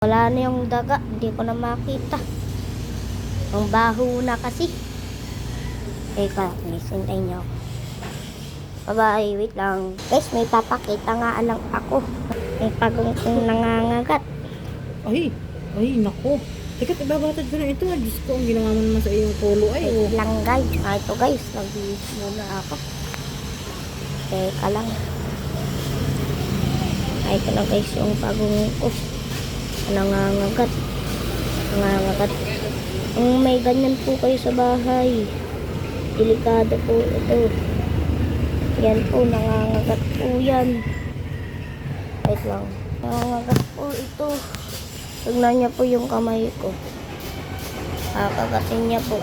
Wala na yung daga, hindi ko na makita. Ang baho na kasi. Teka, lisintay niyo ako. Bye-bye, wait lang. Guys, may papakita nga lang ako. May pagong kong nangangagat. Ay, nako. Teka, ibabatad ko na ito. Diyos ko, ang ginawa mo naman sa iyong polo. Wait lang guys. Ito guys, nag-iis muna ako. Teka lang. Ito na guys yung pagong ko. Nangangagat. Kung may ganyan po kayo sa bahay, delikado po ito. Yan po, nangangagat po yan. Wait lang. Nangangagat po ito. Tignan niya po yung kamay ko. Kakagatin niya po.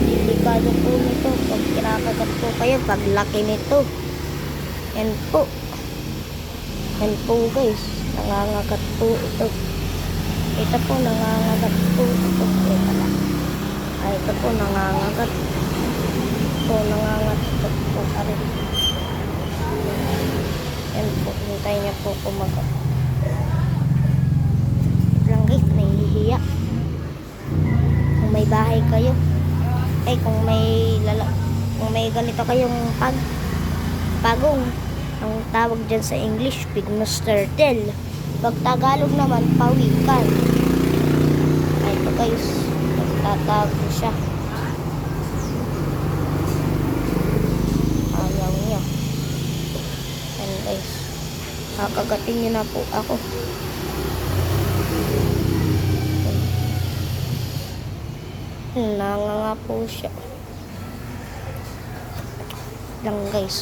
Delikado po nito pag kinakagat po kayo, paglaki nito. Yan po guys, nangangagat po ito. Ito po nangangagat po ito. Ito po nangangagat po, nangangagat po rin. Yan po, hintay niya po kumagat. Lang guys, nahihiya. Kung may bahay kayo, kung may ganito kayong pagong, ang tawag dyan sa English, Python's turtle. Pag Tagalog naman, pawikan. Ito guys, nagtatago siya. Ayaw niya. Yan guys, kakagatin niyo na po ako. Nanganga po siya lang guys.